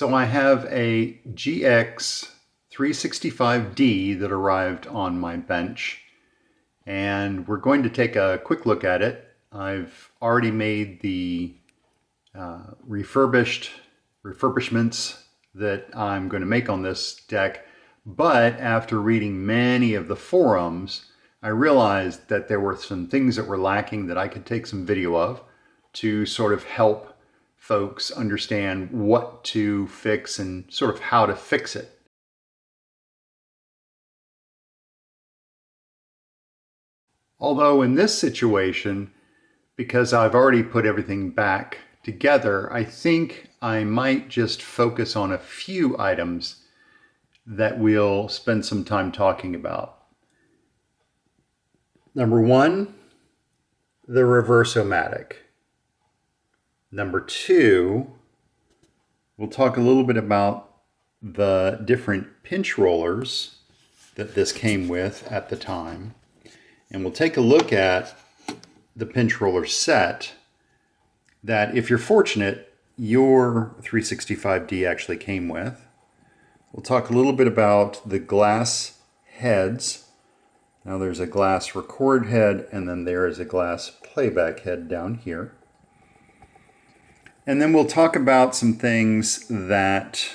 So I have a GX-365D that arrived on my bench, and we're going to take a quick look at it. I've already made the refurbishments that I'm going to make on this deck, but after reading many of the forums, I realized that there were some things that were lacking that I could take some video of to sort of help folks understand what to fix and sort of how to fix it. Although in this situation, because I've already put everything back together, I think I might just focus on a few items that we'll spend some time talking about. Number one, the reverse-o-matic. Number two, we'll talk a little bit about the different pinch rollers that this came with at the time. And we'll take a look at the pinch roller set that, if you're fortunate, your 365D actually came with. We'll talk a little bit about the glass heads. Now there's a glass record head, and then there is a glass playback head down here. And then we'll talk about some things that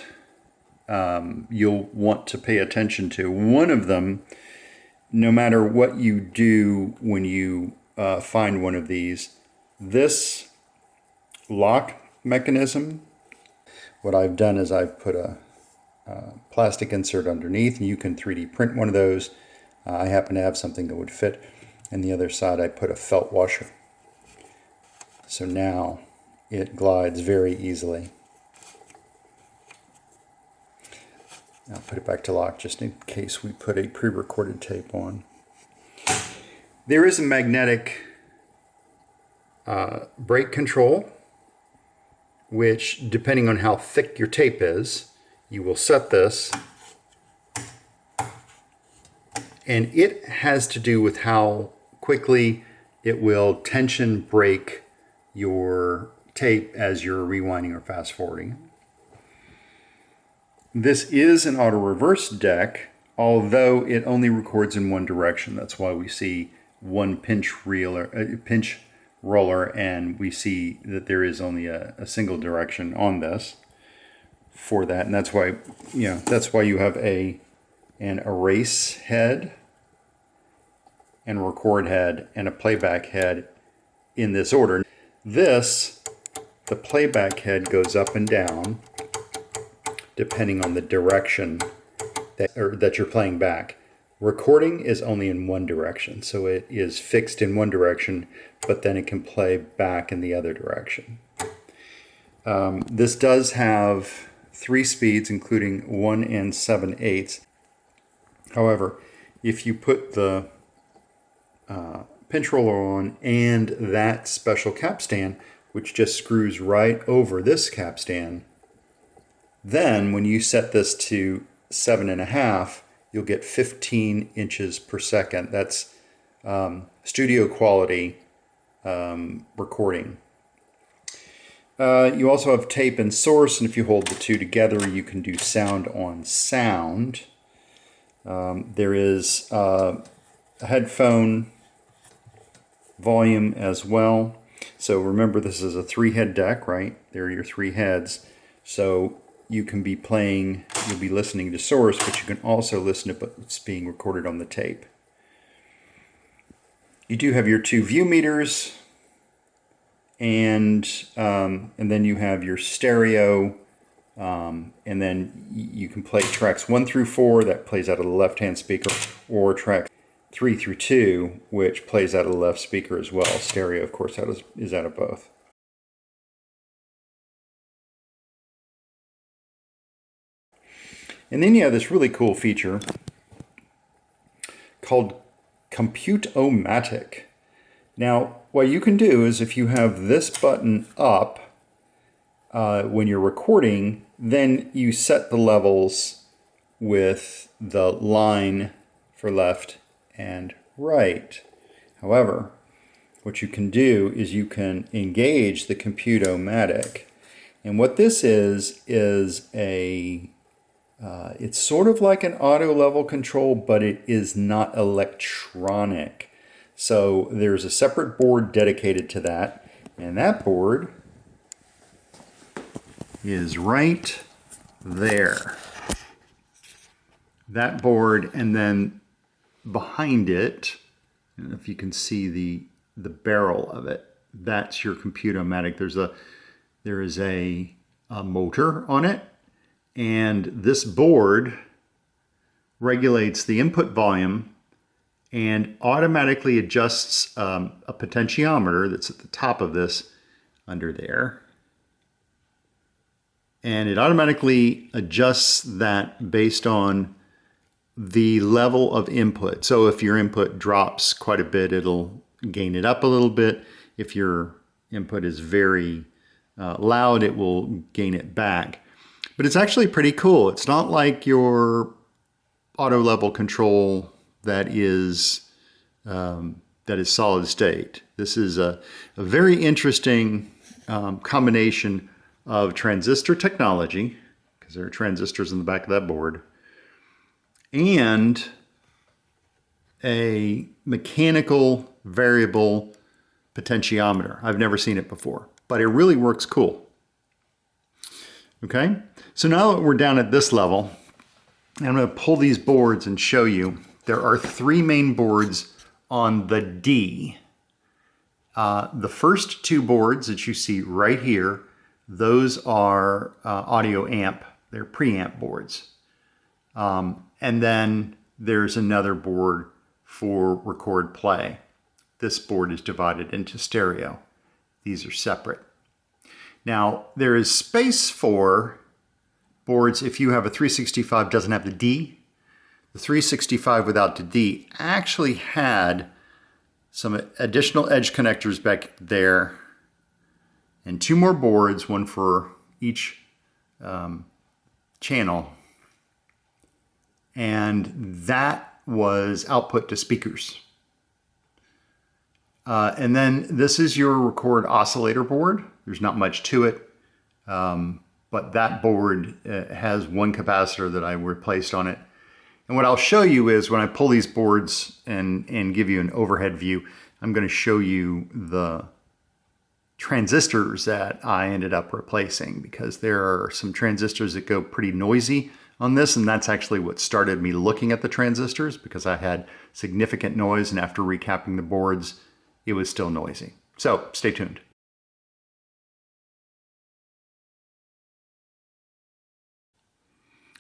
you'll want to pay attention to. One of them, no matter what you do when you find one of these, this lock mechanism, what I've done is I've put a plastic insert underneath, and you can 3D print one of those. I happen to have something that would fit. And the other side I put a felt washer. So now it glides very easily. I'll put it back to lock just in case we put a pre-recorded tape on. There is a magnetic brake control, which, depending on how thick your tape is, you will set this. And it has to do with how quickly it will tension break your tape as you're rewinding or fast forwarding. This is an auto reverse deck, although it only records in one direction. That's why we see one pinch roller, and we see that there is only a single direction on this for that. And that's why, you have an erase head and record head and a playback head in this order. The playback head goes up and down depending on the direction that you're playing back. Recording is only in one direction, so it is fixed in one direction, but then it can play back in the other direction. This does have 3 speeds, including 1 and 7/8. However, if you put the pinch roller on and that special capstan, which just screws right over this capstan, then when you set this to 7.5, you'll get 15 inches per second. That's studio quality recording. You also have tape and source, and if you hold the two together, you can do sound on sound. There is a headphone volume as well. So remember, this is a 3-head deck, right? There are your 3 heads. So you can be you'll be listening to source, but you can also listen to what's being recorded on the tape. You do have your 2 view meters, and then you have your stereo, and then you can play tracks 1 through 4, that plays out of the left-hand speaker, or track 3 through 2, which plays out of the left speaker as well. Stereo, of course, is out of both. And then you have this really cool feature called Compute-O-Matic. Now, what you can do is, if you have this button up when you're recording, then you set the levels with the line for left and right. However, what you can do is you can engage the Compute-O-Matic, And what this is it's sort of like an auto level control, but it is not electronic. So there's a separate board dedicated to that, and that board is right there. That board, and then behind it, I don't know if you can see the barrel of it, that's your computer-o-matic. There is a motor on it, and this board regulates the input volume and automatically adjusts a potentiometer that's at the top of this under there. And it automatically adjusts that based on the level of input. So if your input drops quite a bit, it'll gain it up a little bit. If your input is very loud, it will gain it back. But it's actually pretty cool. It's not like your auto level control that is solid state. This is a very interesting combination of transistor technology, because there are transistors in the back of that board, and a mechanical variable potentiometer. I've never seen it before, but it really works cool. Okay, so now that we're down at this level, I'm going to pull these boards and show you. There are three main boards on the D. The first two boards that you see right here, those are audio amp. They're preamp boards. And then there's another board for record play. This board is divided into stereo. These are separate. Now, there is space for boards if you have a 365 doesn't have the D. The 365 without the D actually had some additional edge connectors back there and two more boards, one for each channel. And that was output to speakers. And then this is your record oscillator board. There's not much to it, but that board has one capacitor that I replaced on it. And what I'll show you is when I pull these boards and give you an overhead view, I'm going to show you the transistors that I ended up replacing, because there are some transistors that go pretty noisy on this, and that's actually what started me looking at the transistors, because I had significant noise, and after recapping the boards, it was still noisy. So stay tuned.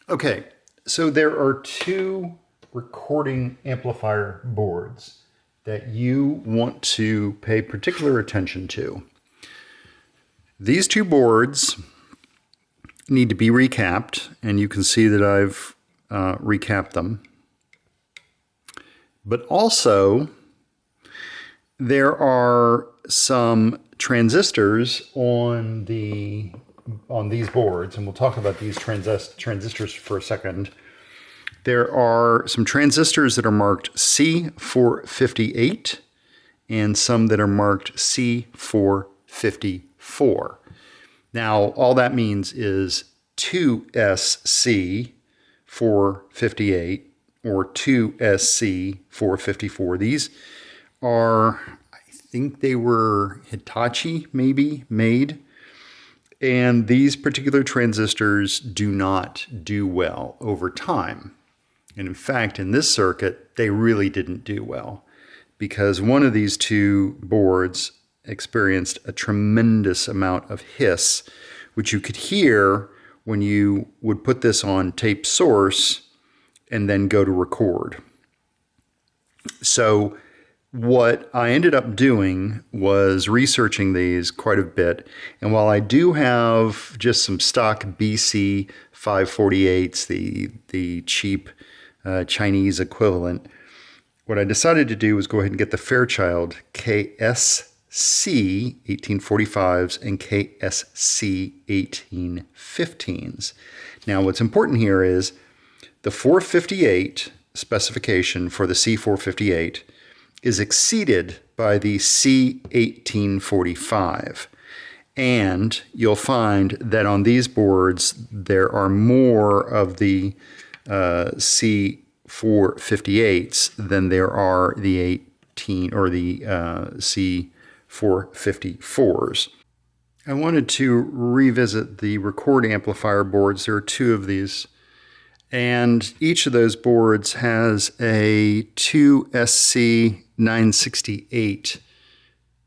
Okay, so there are two recording amplifier boards that you want to pay particular attention to. These two boards need to be recapped, and you can see that I've recapped them. But also, there are some transistors on these boards, and we'll talk about these transistors for a second. There are some transistors that are marked C458 and some that are marked C454. Now, all that means is 2SC458 or 2SC454. These are, I think they were Hitachi maybe made. And these particular transistors do not do well over time. And in fact, in this circuit, they really didn't do well, because one of these two boards experienced a tremendous amount of hiss, which you could hear when you would put this on tape source and then go to record. So what I ended up doing was researching these quite a bit. And while I do have just some stock BC 548s, the cheap Chinese equivalent, what I decided to do was go ahead and get the Fairchild KSC 1845s and KSC 1815s. Now, what's important here is the 458 specification for the C458 is exceeded by the C1845. And you'll find that on these boards, there are more of the C458s than there are the 18 or the C454s. I wanted to revisit the record amplifier boards. There are two of these. And each of those boards has a 2SC968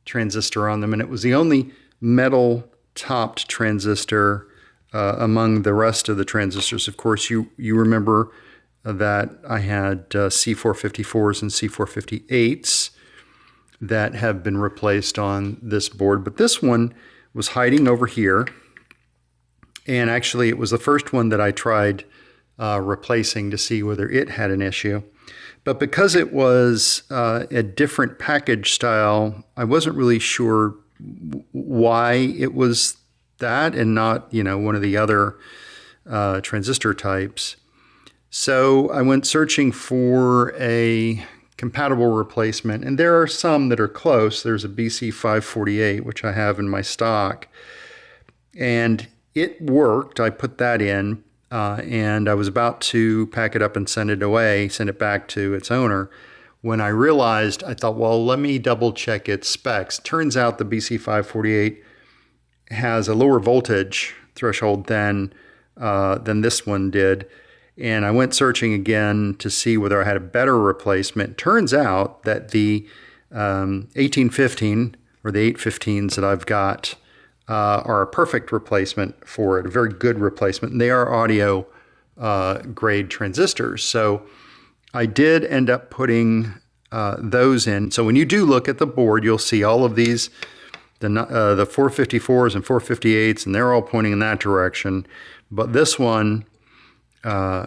transistor on them. And it was the only metal-topped transistor among the rest of the transistors. Of course, you remember that I had C454s and C458s that have been replaced on this board. But this one was hiding over here. And actually, it was the first one that I tried replacing to see whether it had an issue. But because it was a different package style, I wasn't really sure why it was that and not, one of the other transistor types. So I went searching for a compatible replacement, and there are some that are close. There's a BC548, which I have in my stock, and it worked. I put that in, and I was about to pack it up and send it back to its owner, when I realized, I thought, well, let me double check its specs. Turns out the BC548 has a lower voltage threshold than this one did. And I went searching again to see whether I had a better replacement. Turns out that the 1815 or the 815s that I've got are a perfect replacement for it, a very good replacement. And they are audio grade transistors. So I did end up putting those in. So when you do look at the board, you'll see all of these, the 454s and 458s, and they're all pointing in that direction. But this one,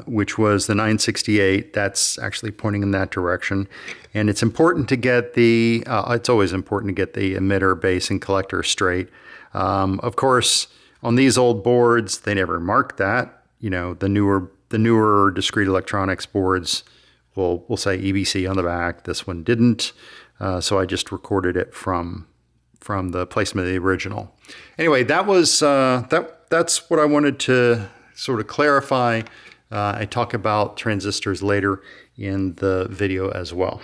which was the 968, that's actually pointing in that direction. And it's important to get it's always important to get the emitter, base, and collector straight. Of course, on these old boards, they never mark that. The newer discrete electronics boards will say EBC on the back. This one didn't, so I just recorded it from the placement of the original. Anyway, that was that's what I wanted to sort of clarify. I talk about transistors later in the video as well.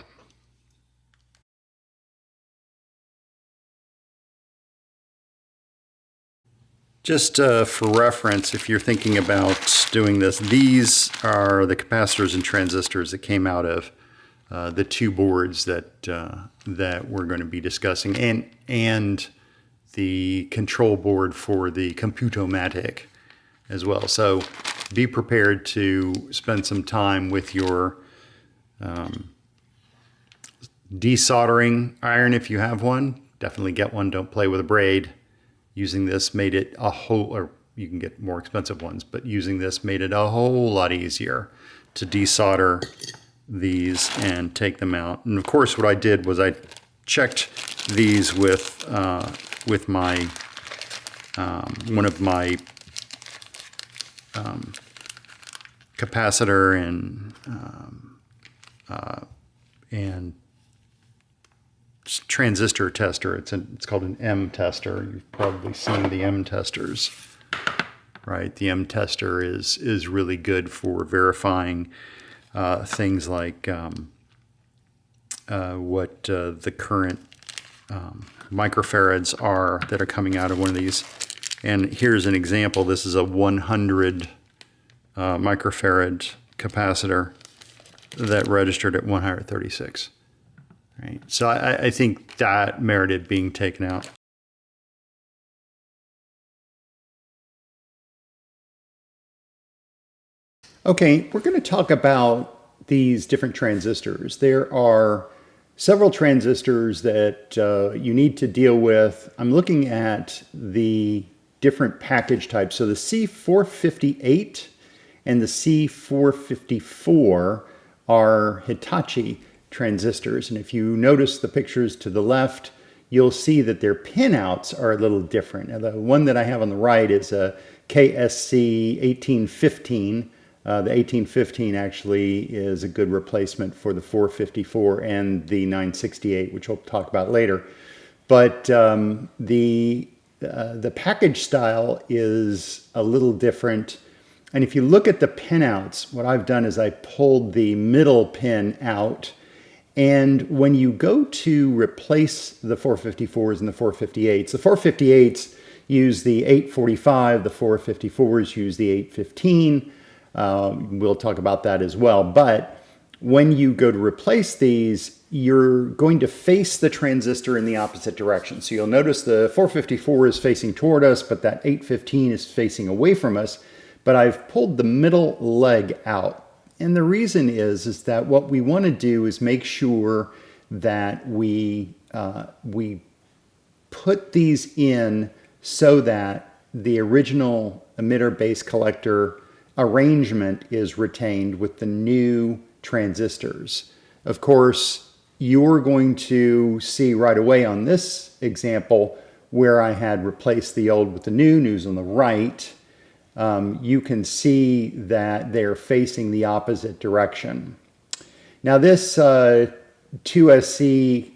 Just for reference, if you're thinking about doing this, these are the capacitors and transistors that came out of the two boards that we're going to be discussing, and the control board for the Computomatic as well. So be prepared to spend some time with your desoldering iron if you have one. Definitely get one. Don't play with a braid. Using this made it or you can get more expensive ones, but using this made it a whole lot easier to desolder these and take them out. And of course, what I did was I checked these with my one of my capacitor and transistor tester. It's called an M tester. You've probably seen the M testers, right? The M tester is really good for verifying things like what the current microfarads are that are coming out of one of these. And here's an example. This is a 100 microfarad capacitor that registered at 136. Right. So I think that merited being taken out. Okay, we're going to talk about these different transistors. There are several transistors that you need to deal with. I'm looking at the different package types. So the C458 and the C454 are Hitachi transistors. And if you notice the pictures to the left, you'll see that their pinouts are a little different. Now, the one that I have on the right is a KSC 1815. The 1815 actually is a good replacement for the 454 and the 968, which we'll talk about later. But the the package style is a little different. And if you look at the pinouts, what I've done is I pulled the middle pin out. And when you go to replace the 454s and the 458s, the 458s use the 845, the 454s use the 815. We'll talk about that as well. But when you go to replace these, you're going to face the transistor in the opposite direction. So you'll notice the 454 is facing toward us, but that 815 is facing away from us. But I've pulled the middle leg out. And the reason is that what we want to do is make sure that we put these in so that the original emitter base collector arrangement is retained with the new transistors. Of course, you're going to see right away on this example where I had replaced the old with the new's on the right. You can see that they're facing the opposite direction. Now this 2SC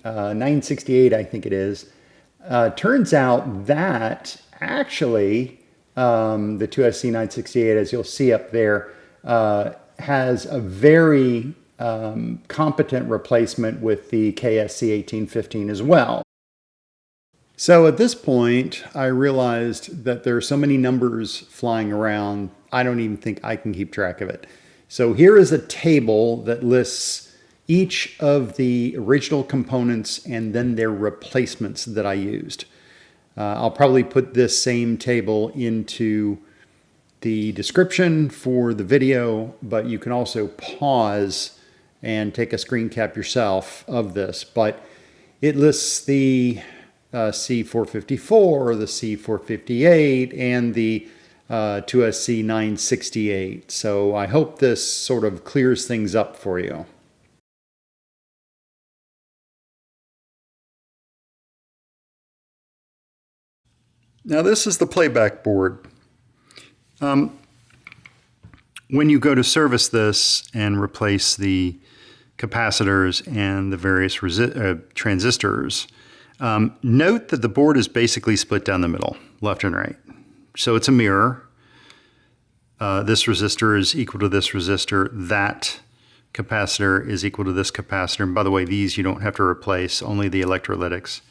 968, I think it is, turns out that actually the 2SC 968, as you'll see up there, has a very competent replacement with the KSC 1815 as well. So at this point, I realized that there are so many numbers flying around, I don't even think I can keep track of it. So here is a table that lists each of the original components and then their replacements that I used. I'll probably put this same table into the description for the video, but you can also pause and take a screen cap yourself of this. But it lists the C454, the C458, and the 2SC 968. So I hope this sort of clears things up for you. Now this is the playback board. When you go to service this and replace the capacitors and the various transistors, note that the board is basically split down the middle, left and right. So it's a mirror. This resistor is equal to this resistor. That capacitor is equal to this capacitor. And by the way, these you don't have to replace, only the electrolytics.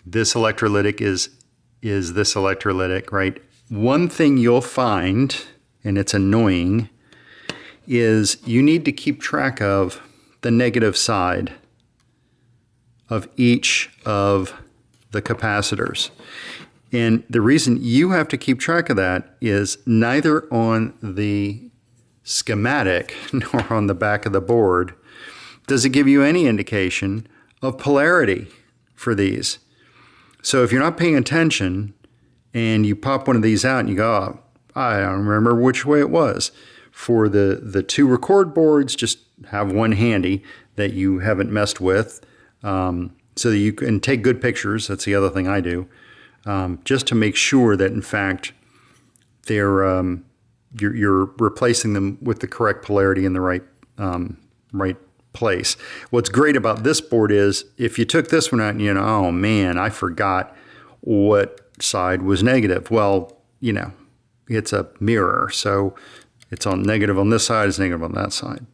This electrolytic is this electrolytic, right? One thing you'll find, and it's annoying, is you need to keep track of the negative side of each of the capacitors. And the reason you have to keep track of that is neither on the schematic nor on the back of the board does it give you any indication of polarity for these. So if you're not paying attention and you pop one of these out and you go, oh, I don't remember which way it was. For the two record boards, just have one handy that you haven't messed with, so that you can take good pictures. That's the other thing I do, just to make sure that in fact they're you're replacing them with the correct polarity in the right place. What's great about this board is if you took this one out and you know, oh man, I forgot what side was negative. Well, you know, it's a mirror, so it's on negative on this side, it's negative on that side.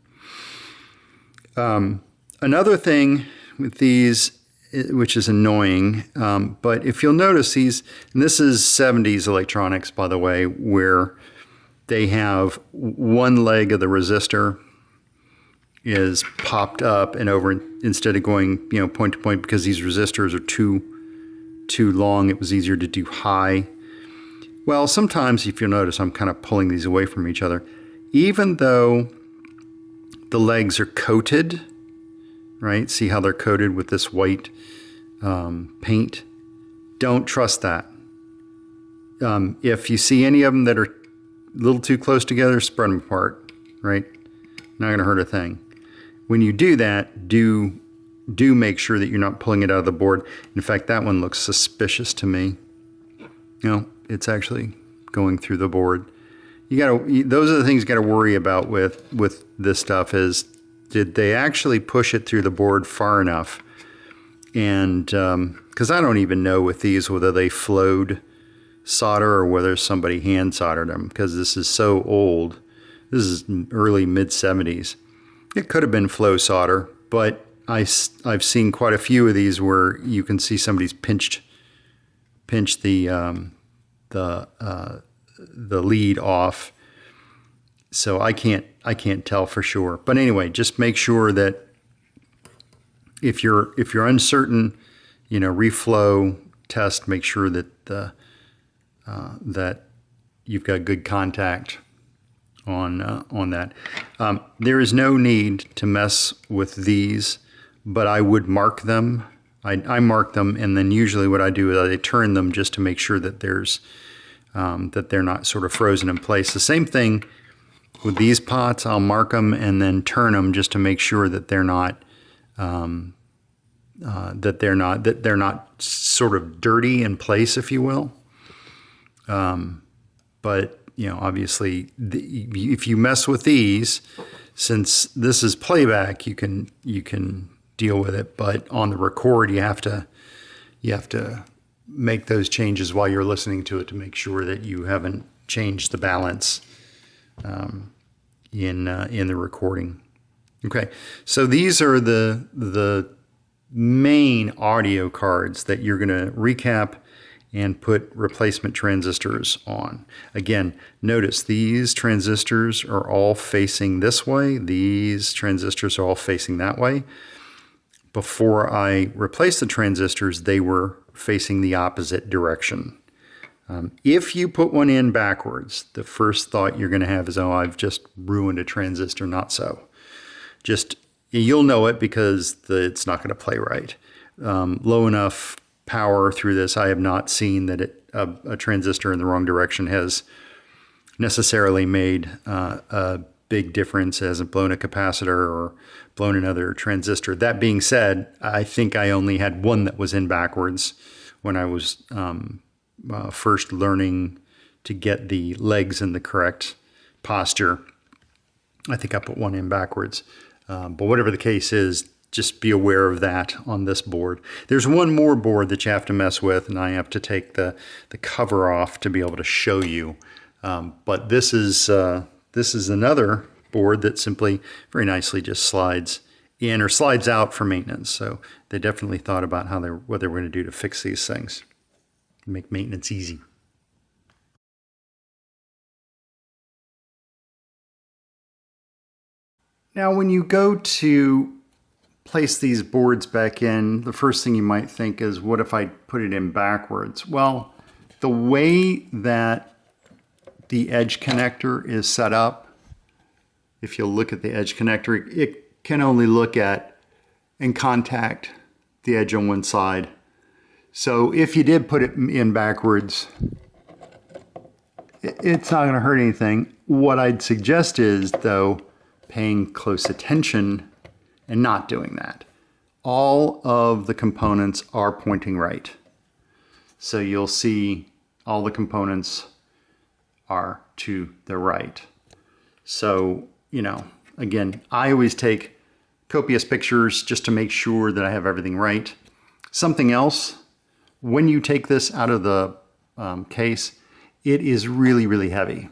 Another thing with these, which is annoying, but if you'll notice these, and this is 70s electronics, by the way, where they have one leg of the resistor is popped up and over instead of going, you know, point to point, because these resistors are too long. It was easier to do high. Well, sometimes if you'll notice, I'm kind of pulling these away from each other. Even though the legs are coated, right? See how they're coated with this white paint? Don't trust that. If you see any of them that are a little too close together, spread them apart, right? Not going to hurt a thing. When you do that, do make sure that you're not pulling it out of the board. In fact, that one looks suspicious to me. You know, it's actually going through the board. Those are the things you got to worry about with this stuff is, did they actually push it through the board far enough? And because I don't even know with these whether they flowed solder or whether somebody hand soldered them, because this is so old. This is early mid-70s. It could have been flow solder, but I've seen quite a few of these where you can see somebody's pinched the lead off. So I can't tell for sure. But anyway, just make sure that if you're uncertain, reflow test. Make sure that that you've got good contact on that. There is no need to mess with these, but I would mark them. I mark them, and then usually what I do is I turn them just to make sure that that they're not sort of frozen in place. The same thing with these pots. I'll mark them and then turn them just to make sure that they're not sort of dirty in place, if you will. But obviously, if you mess with these, since this is playback, you can deal with it. But on the record, you have to make those changes while you're listening to it to make sure that you haven't changed the balance in the recording. Okay, so these are the main audio cards that you're going to recap and put replacement transistors on. Again, notice these transistors are all facing this way. These transistors are all facing that way. Before I replaced the transistors, they were facing the opposite direction. If you put one in backwards, the first thought you're going to have is, oh, I've just ruined a transistor. Not so. You'll know it because it's not going to play right. Low enough power through this, I have not seen that a transistor in the wrong direction has necessarily made a big difference, hasn't blown a capacitor or blown another transistor. That being said, I think I only had one that was in backwards when I was first learning to get the legs in the correct posture. I think I put one in backwards. But whatever the case is, just be aware of that on this board. There's one more board that you have to mess with, and I have to take the cover off to be able to show you. But this is another board that simply very nicely just slides in or slides out for maintenance. So they definitely thought about what they were going to do to fix these things, make maintenance easy. Now, when you go to place these boards back in, the first thing you might think is, what if I put it in backwards? Well, the way that the edge connector is set up, if you'll look at the edge connector, it can only look at and contact the edge on one side. So if you did put it in backwards, it's not going to hurt anything. What I'd suggest is, though, paying close attention and not doing that. All of the components are pointing right. So you'll see all the components are to the right. So, again, I always take copious pictures just to make sure that I have everything right. Something else, when you take this out of the case, it is really, really heavy.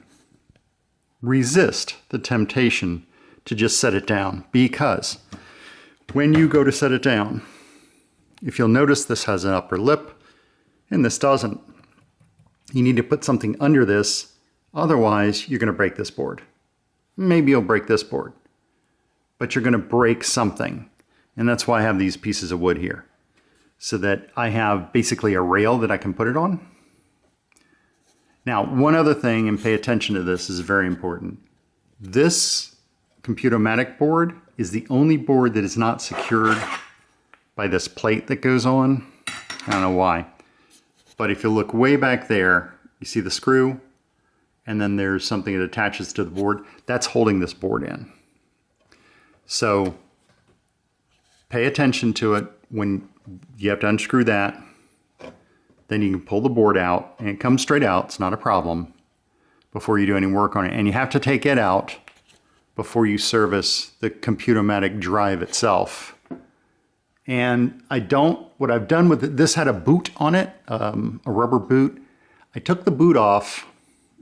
Resist the temptation to just set it down, because when you go to set it down, if you'll notice, this has an upper lip and this doesn't. You need to put something under this, otherwise you're going to break this board. Maybe you'll break this board, but you're going to break something. And that's why I have these pieces of wood here, so that I have basically a rail that I can put it on. Now, one other thing, and pay attention to this, is very important. This Computomatic board is the only board that is not secured by this plate that goes on. I don't know why, but if you look way back there, you see the screw, and then there's something that attaches to the board. That's holding this board in. So pay attention to it. When you have to unscrew that, then you can pull the board out, and it comes straight out. It's not a problem before you do any work on it. And you have to take it out before you service the Computomatic drive itself. And what I've done with it, this had a boot on it, a rubber boot. I took the boot off.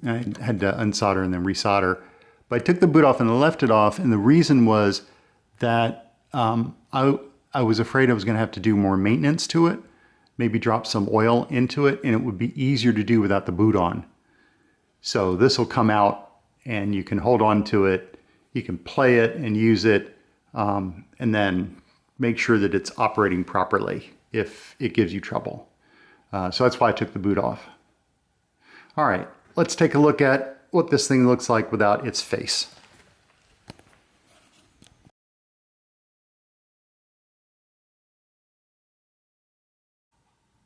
I had to unsolder and then resolder. But I took the boot off and left it off. And the reason was that I was afraid I was going to have to do more maintenance to it, maybe drop some oil into it, and it would be easier to do without the boot on. So this will come out and you can hold on to it. You can play it and use it, and then make sure that it's operating properly if it gives you trouble. So that's why I took the boot off. All right, let's take a look at what this thing looks like without its face.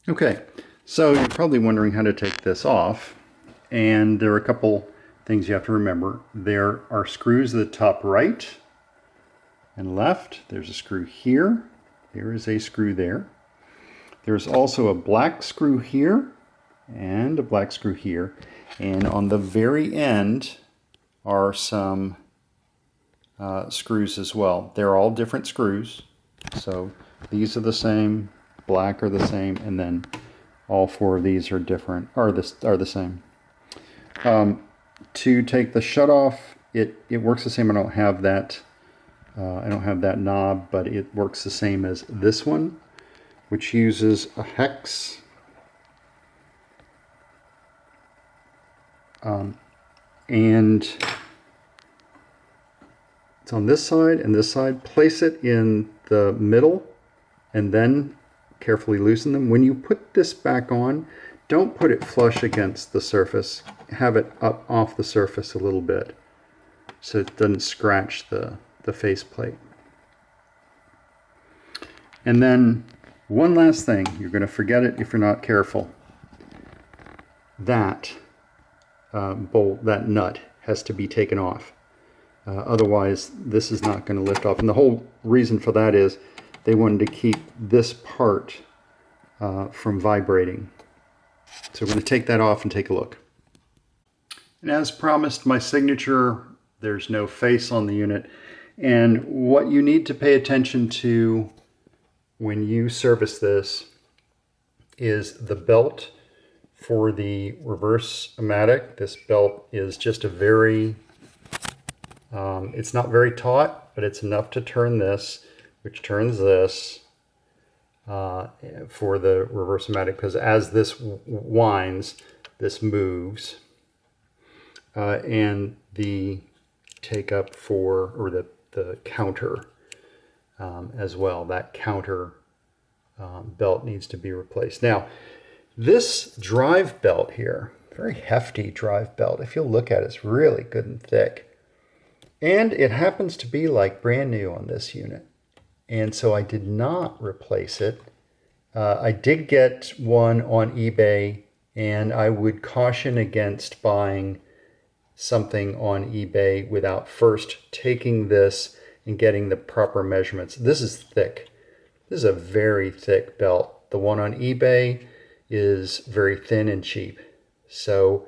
Okay, so you're probably wondering how to take this off, and there are a couple things you have to remember. There are screws at the top right and left. There's a screw here. There is a screw there. There's also a black screw here and a black screw here. And on the very end are some screws as well. They're all different screws. So these are the same, black are the same, and then all four of these are different, are the same. To take the shut off, it works the same. I don't have that knob, but it works the same as this one, which uses a hex. And it's on this side and this side. Place it in the middle and then carefully loosen them. When you put this back on, don't put it flush against the surface. Have it up off the surface a little bit so it doesn't scratch the faceplate. And then one last thing, you're going to forget it if you're not careful. That bolt, that nut, has to be taken off. Otherwise, this is not going to lift off. And the whole reason for that is they wanted to keep this part from vibrating. So we're going to take that off and take a look. And as promised, my signature, there's no face on the unit. And what you need to pay attention to when you service this is the belt for the reverse Emitter. This belt is just a very, it's not very taut, but it's enough to turn this, which turns this for the reverse Emitter, because as this winds, this moves. And the take up for, or the counter as well. That counter belt needs to be replaced. Now, this drive belt here, very hefty drive belt. If you'll look at it, it's really good and thick. And it happens to be like brand new on this unit. And so I did not replace it. I did get one on eBay, and I would caution against buying something on eBay without first taking this and getting the proper measurements. This is thick. This is a very thick belt. The one on eBay is very thin and cheap. So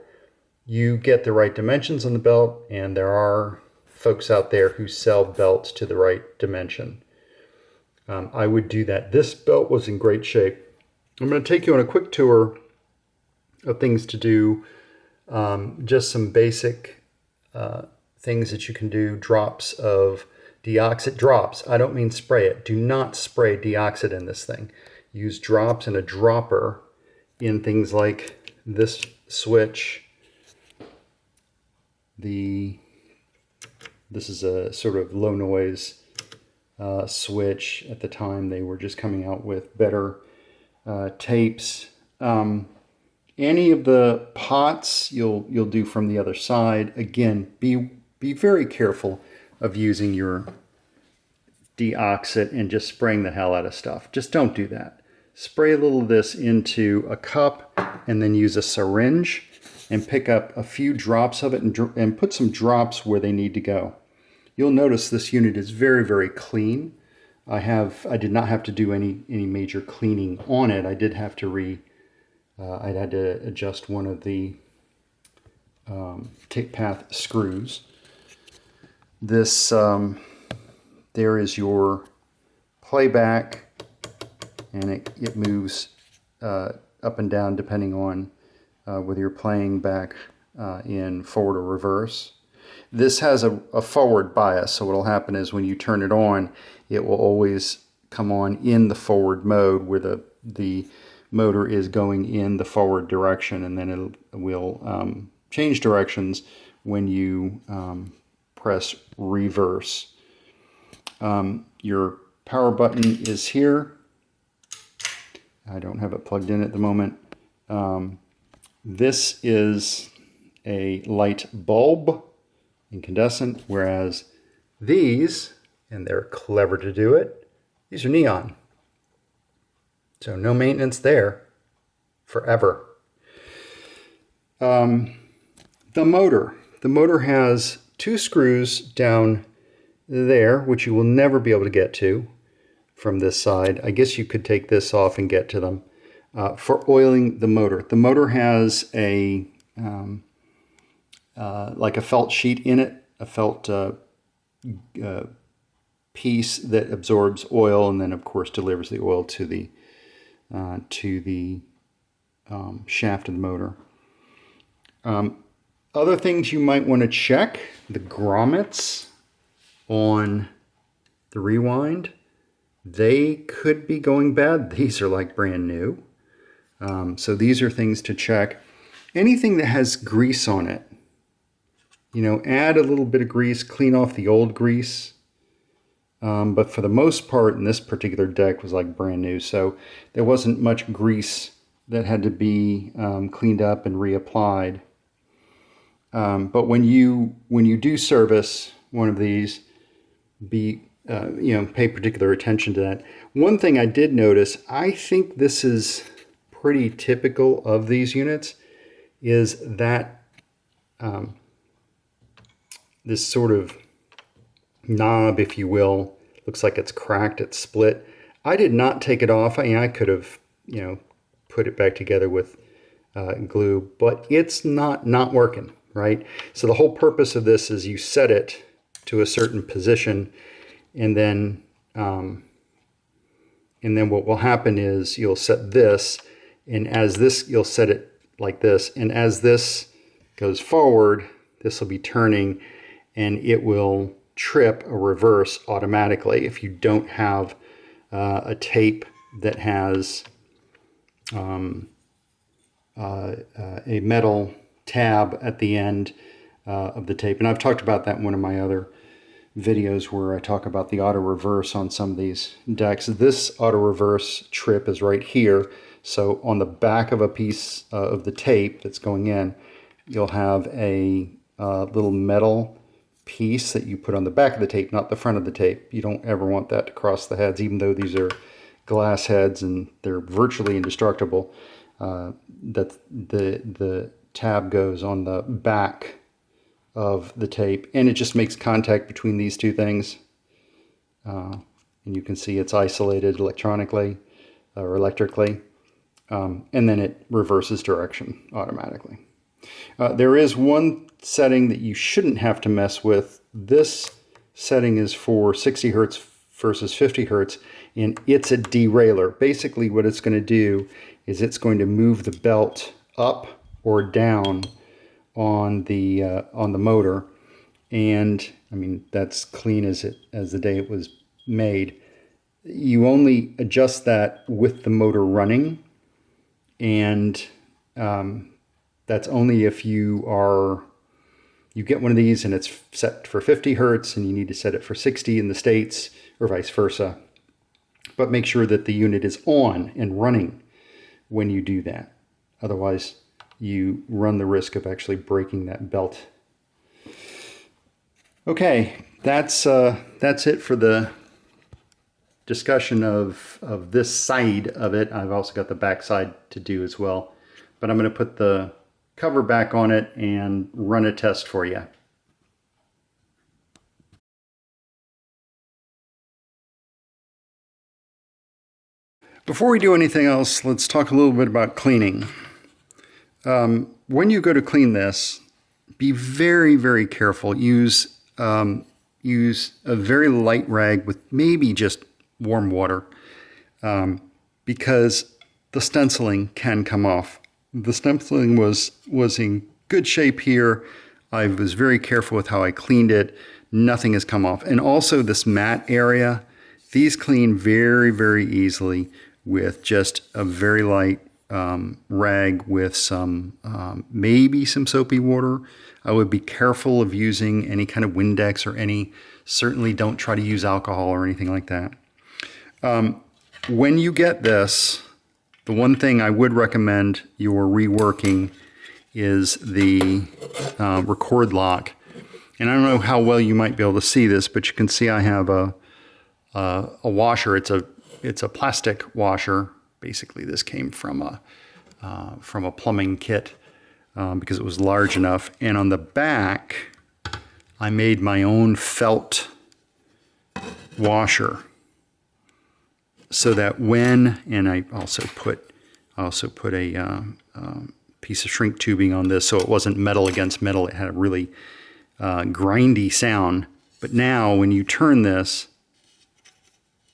you get the right dimensions on the belt, and there are folks out there who sell belts to the right dimension. I would do that. This belt was in great shape. I'm going to take you on a quick tour of things to do. Just some basic things that you can do. Drops of deoxit. Drops. I don't mean spray it. Do not spray deoxit in this thing. Use drops and a dropper in things like this switch. This is a sort of low noise switch. At the time, they were just coming out with better tapes. Any of the pots you'll do from the other side. Again, be very careful of using your deoxit and just spraying the hell out of stuff. Just don't do that. Spray a little of this into a cup and then use a syringe and pick up a few drops of it and put some drops where they need to go. You'll notice this unit is very, very clean. I did not have to do any major cleaning on it. I did have to I had to adjust one of the tape path screws. This there is your playback and it moves up and down depending on whether you're playing back in forward or reverse. This has a forward bias, so what will happen is when you turn it on, it will always come on in the forward mode where the motor is going in the forward direction, and then it will change directions when you press reverse. Your power button is here. I don't have it plugged in at the moment. This is a light bulb, incandescent, whereas these, and they're clever to do it, these are neon. So no maintenance there forever. The motor has two screws down there, which you will never be able to get to from this side. I guess you could take this off and get to them. For oiling the motor. The motor has a like a felt sheet in it, a felt piece that absorbs oil and then of course delivers the oil to the shaft of the motor. Other things you might want to check: the grommets on the rewind. They could be going bad. These are like brand new. So these are things to check. Anything that has grease on it, add a little bit of grease, clean off the old grease. But for the most part, in this particular deck was like brand new, so there wasn't much grease that had to be cleaned up and reapplied. But when you do service one of these, pay particular attention to that. One thing I did notice, I think this is pretty typical of these units, is that this sort of knob, if you will, looks like it's cracked, it's split. I did not take it off. I could have, put it back together with glue, but it's not working, right? So the whole purpose of this is you set it to a certain position, and then what will happen is you'll set this, and as this, you'll set it like this, and as this goes forward, this will be turning, and it will trip a reverse automatically if you don't have a tape that has a metal tab at the end of the tape. And I've talked about that in one of my other videos where I talk about the auto reverse on some of these decks. This auto reverse trip is right here. So on the back of a piece of the tape that's going in, you'll have a little metal piece that you put on the back of the tape, not the front of the tape. You don't ever want that to cross the heads, even though these are glass heads and they're virtually indestructible. That the tab goes on the back of the tape, and it just makes contact between these two things. And you can see it's isolated electronically or electrically, and then it reverses direction automatically. There is one setting that you shouldn't have to mess with. This setting is for 60 hertz versus 50 hertz, and it's a derailleur. Basically what it's going to do is it's going to move the belt up or down on the motor, and I mean that's clean as the day it was made. You only adjust that with the motor running, and that's only if you get one of these and it's set for 50 hertz and you need to set it for 60 in the States, or vice versa. But make sure that the unit is on and running when you do that. Otherwise, you run the risk of actually breaking that belt. Okay, that's it for the discussion of this side of it. I've also got the back side to do as well. But I'm going to put the cover back on it and run a test for you. Before we do anything else, let's talk a little bit about cleaning. When you go to clean this, be very, very careful. Use a very light rag with maybe just warm water. because the stenciling can come off. The stenciling was in good shape here. I was very careful with how I cleaned it. Nothing has come off. And also this matte area, these clean very, very easily with just a very light rag with some, maybe some soapy water. I would be careful of using any kind of Windex or certainly don't try to use alcohol or anything like that. When you get this, the one thing I would recommend you're reworking is the record lock. And I don't know how well you might be able to see this, but you can see I have a washer. It's a plastic washer. Basically, this came from a plumbing kit because it was large enough. And on the back, I made my own felt washer, so that and I also put a piece of shrink tubing on this, so it wasn't metal against metal. It had a really grindy sound. But now when you turn this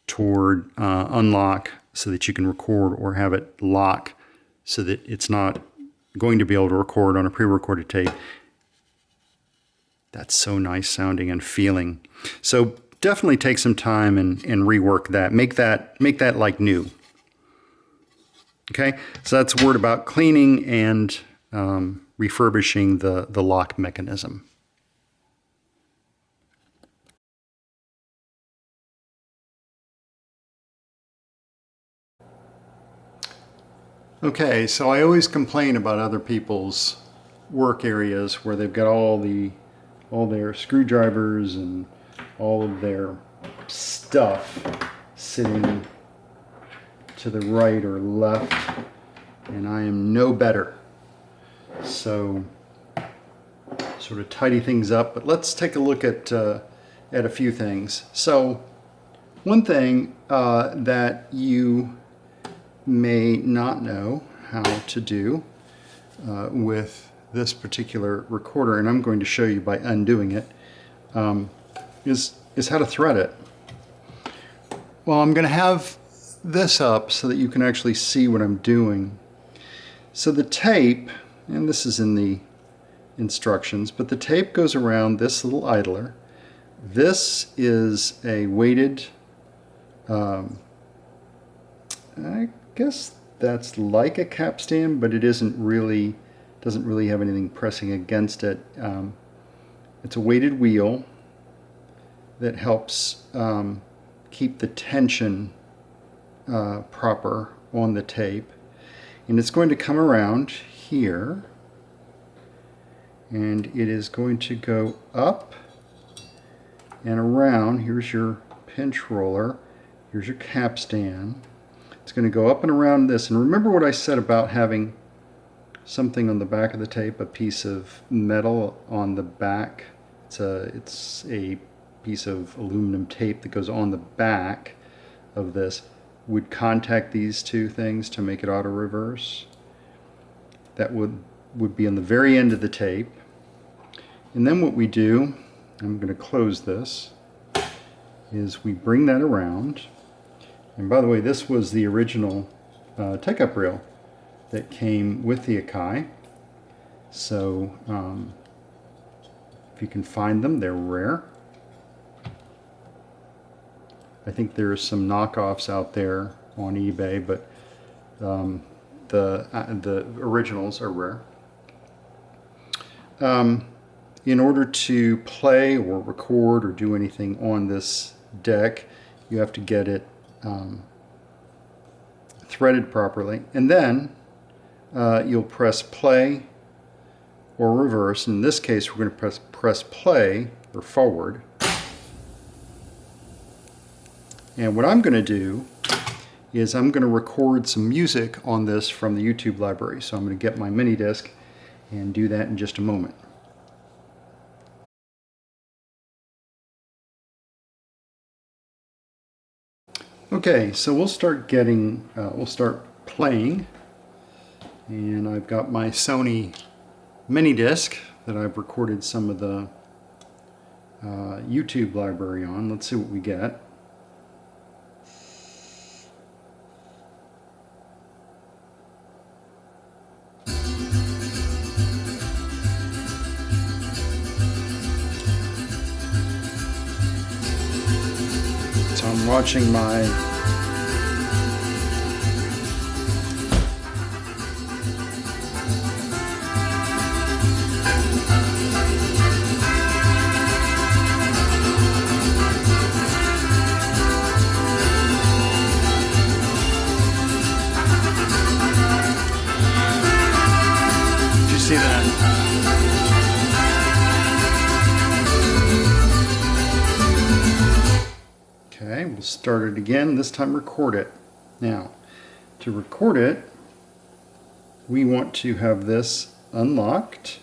toward unlock so that you can record, or have it lock so that it's not going to be able to record on a pre-recorded tape, that's so nice sounding and feeling. So definitely take some time and rework that. Make that like new. Okay, so that's a word about cleaning and refurbishing the lock mechanism. Okay, so I always complain about other people's work areas where they've got all their screwdrivers and all of their stuff sitting to the right or left, and I am no better. So sort of tidy things up, but let's take a look at a few things. So one thing that you may not know how to do with this particular recorder, and I'm going to show you by undoing it, is how to thread it. Well, I'm going to have this up so that you can actually see what I'm doing. So the tape, and this is in the instructions, but the tape goes around this little idler. This is a weighted, I guess that's like a capstan, but it doesn't really have anything pressing against it. It's a weighted wheel that helps keep the tension proper on the tape, and it's going to come around here, and it is going to go up and around. Here's your pinch roller, here's your capstan. It's going to go up and around this, and remember what I said about having something on the back of the tape, a piece of metal on the back. It's a piece of aluminum tape that goes on the back of this, would contact these two things to make it auto reverse. That would be on the very end of the tape. And then what we do, I'm going to close this, is we bring that around. And by the way, this was the original take-up reel that came with the Akai. So if you can find them, they're rare. I think there's some knockoffs out there on eBay, but the originals are rare. In order to play or record or do anything on this deck, you have to get it threaded properly, and then you'll press play or reverse. In this case, we're going to press play or forward. And what I'm going to do is I'm going to record some music on this from the YouTube library. So I'm going to get my mini disc and do that in just a moment. Okay, so we'll start playing, and I've got my Sony mini disc that I've recorded some of the YouTube library on. Let's see what we get. watching my see that? Okay, we'll start it again, this time record it. Now, to record it, we want to have this unlocked.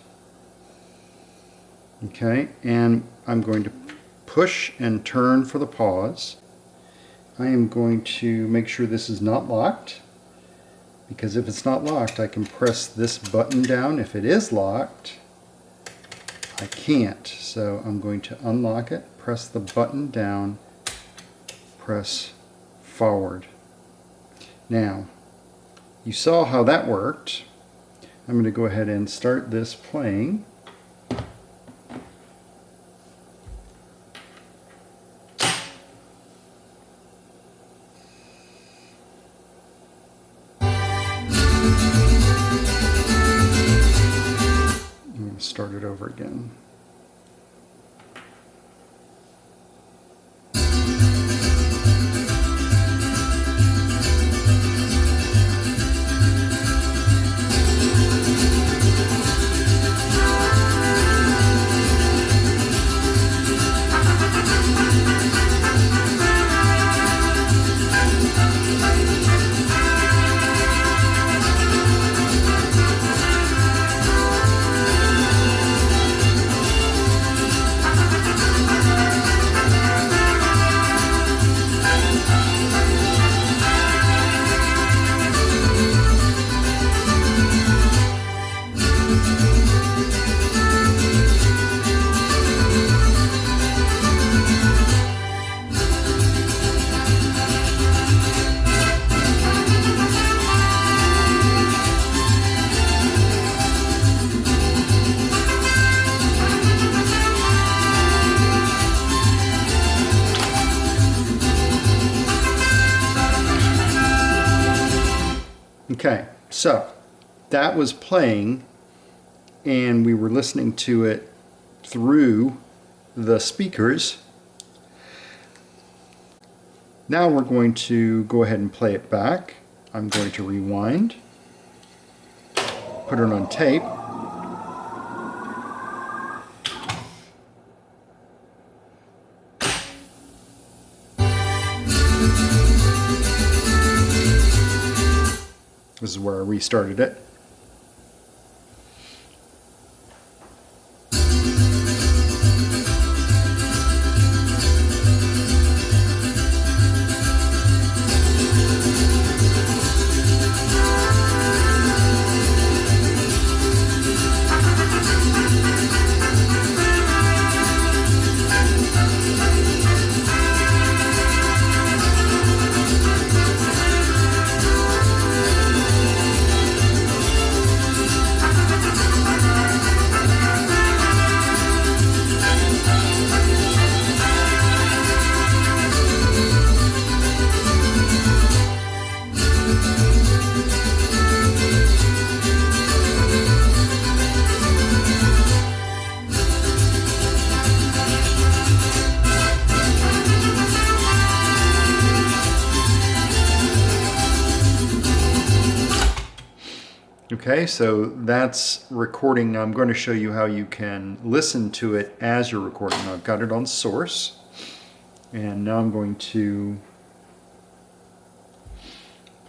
Okay, and I'm going to push and turn for the pause. I am going to make sure this is not locked, because if it's not locked, I can press this button down. If it is locked, I can't. So I'm going to unlock it, press the button down, press forward. Now, you saw how that worked. I'm going to go ahead and start this playing. Start it over again. Okay, so that was playing and we were listening to it through the speakers. Now we're going to go ahead and play it back. I'm going to rewind, put it on tape. This is where I restarted it. Okay, so that's recording. I'm going to show you how you can listen to it as you're recording. I've got it on source, and now I'm going to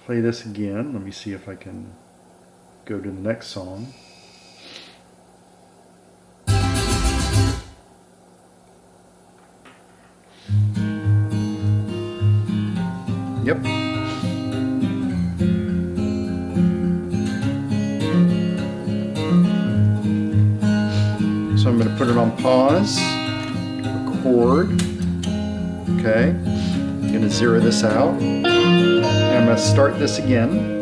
play this again. Let me see if I can go to the next song. Yep. So I'm going to put it on pause, record. Okay, I'm going to zero this out. And I'm going to start this again.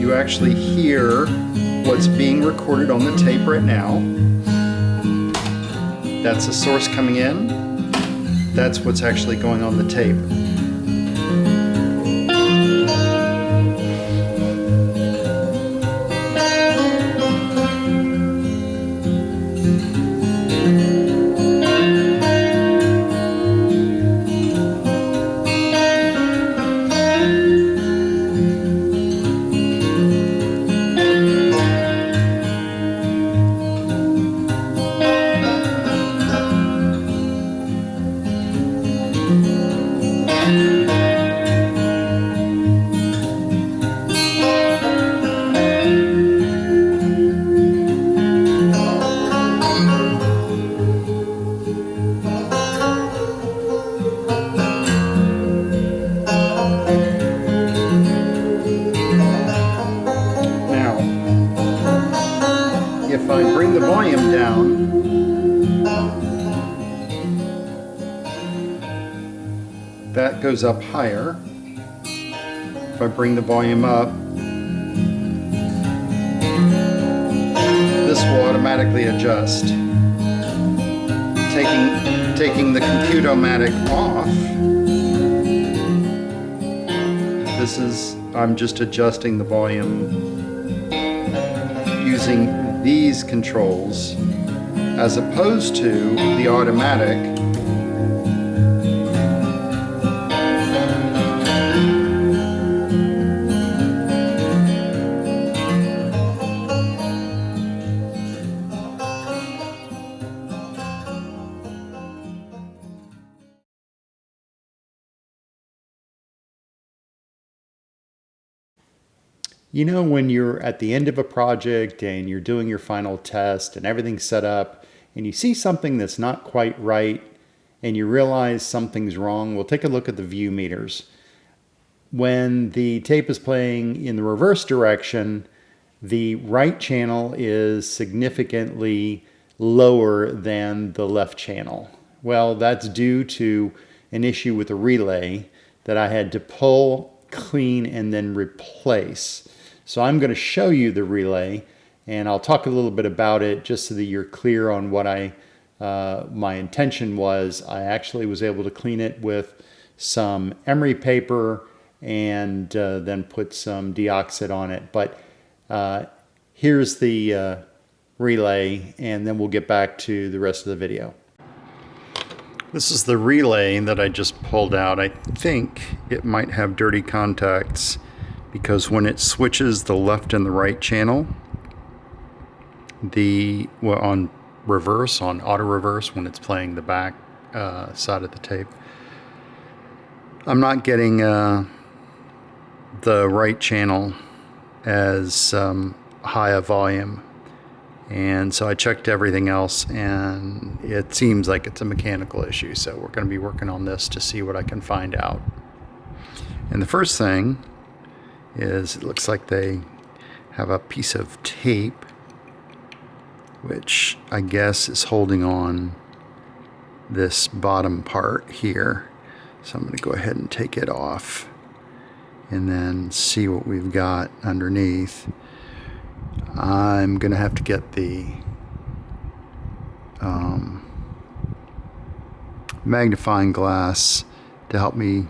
you actually hear what's being recorded on the tape right now. That's the source coming in. That's what's actually going on the tape. If I bring the volume down, that goes up higher. If I bring the volume up, this will automatically adjust. Taking the compute-o-matic off, I'm just adjusting the volume using these controls as opposed to the automatic. You know, when you're at the end of a project and you're doing your final test and everything's set up and you see something that's not quite right and you realize something's wrong, well, take a look at the view meters. When the tape is playing in the reverse direction, the right channel is significantly lower than the left channel. Well, that's due to an issue with the relay that I had to pull, clean, and then replace. So I'm going to show you the relay, and I'll talk a little bit about it just so that you're clear on what my intention was. I actually was able to clean it with some emery paper and then put some deoxit on it. But here's the relay, and then we'll get back to the rest of the video. This is the relay that I just pulled out. I think it might have dirty contacts because when it switches the left and the right channel, on reverse, on auto reverse, when it's playing the back side of the tape, I'm not getting the right channel as high a volume. And so I checked everything else, and it seems like it's a mechanical issue. So we're going to be working on this to see what I can find out. And the first thing is, it looks like they have a piece of tape, which I guess is holding on this bottom part here. So I'm going to go ahead and take it off and then see what we've got underneath. I'm going to have to get the magnifying glass to help me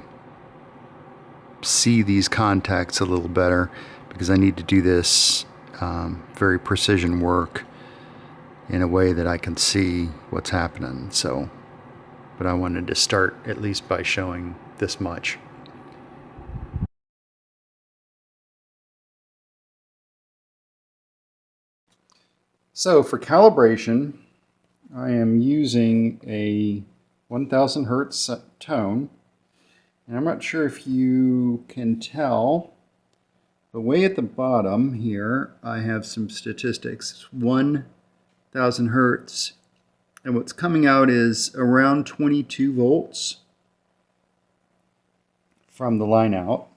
see these contacts a little better, because I need to do this very precision work in a way that I can see what's happening. So, but I wanted to start at least by showing this much. So for calibration, I am using a 1000 hertz tone, and I'm not sure if you can tell, but way at the bottom here I have some statistics. It's 1000 hertz, and what's coming out is around 22 volts from the line out.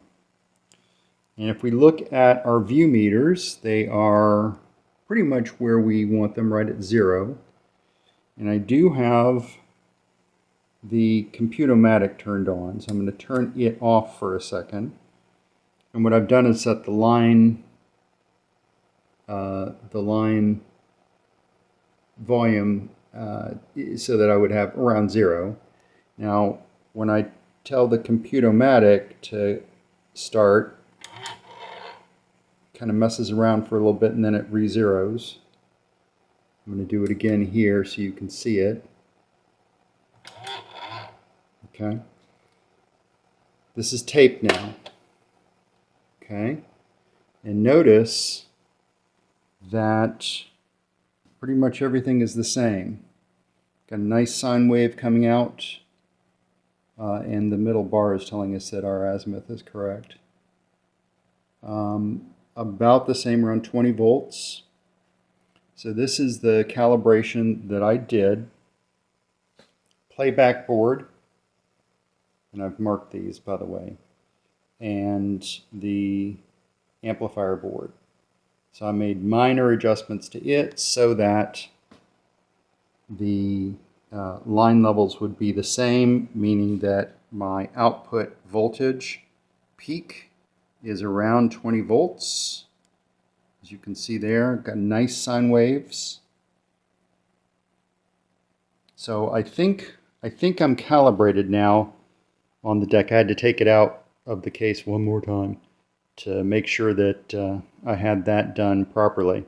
And if we look at our view meters, they are pretty much where we want them, right at 0. And I do have the compute-o-matic turned on, so I'm going to turn it off for a second. And what I've done is set the line the line volume so that I would have around 0. Now, when I tell the Computomatic to start, kind of messes around for a little bit and then it re-zeros. I'm going to do it again here so you can see it. Okay. This is taped now. Okay. And notice that pretty much everything is the same. Got a nice sine wave coming out, and the middle bar is telling us that our azimuth is correct. About the same, around 20 volts. So this is the calibration that I did. Playback board, and I've marked these by the way, and the amplifier board. So I made minor adjustments to it so that the line levels would be the same, meaning that my output voltage peak is around 20 volts. As you can see there, got nice sine waves. So I think I'm calibrated now on the deck. I had to take it out of the case one more time to make sure that I had that done properly.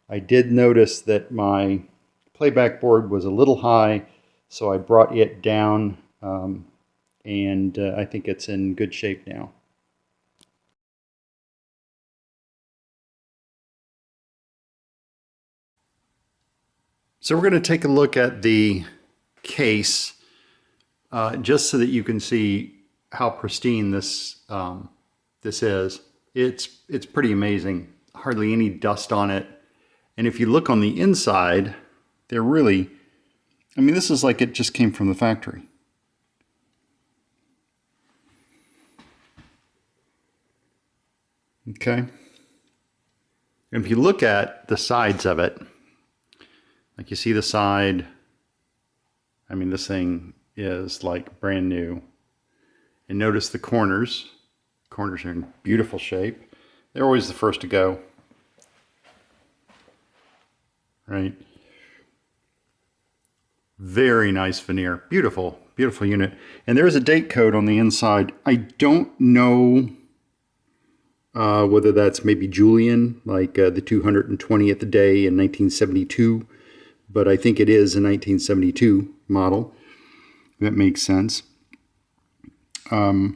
I did notice that my playback board was a little high, so I brought it down, and I think it's in good shape now. So we're going to take a look at the case just so that you can see how pristine this this is. It's pretty amazing. Hardly any dust on it. And if you look on the inside, they're really, I mean, this is like it just came from the factory. Okay. And if you look at the sides of it, like you see the side, I mean, this thing is like brand new. And notice the corners. Corners are in beautiful shape. They're always the first to go. Right? Very nice veneer. Beautiful, beautiful unit. And there is a date code on the inside. I don't know whether that's maybe Julian, like the 220th day in 1972. But I think it is a 1972 model. That makes sense. So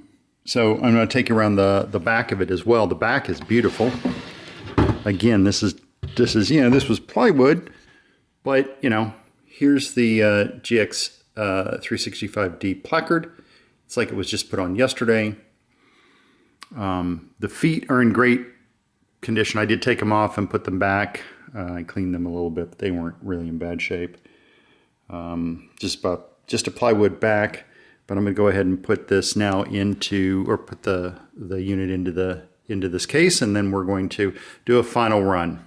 I'm going to take you around the back of it as well. The back is beautiful. Again, this is this was plywood, but here's the GX365D placard. It's like it was just put on yesterday. The feet are in great condition. I did take them off and put them back. I cleaned them a little bit, but they weren't really in bad shape. Just a plywood back, but I'm going to go ahead and put this now put the unit into this case, and then we're going to do a final run.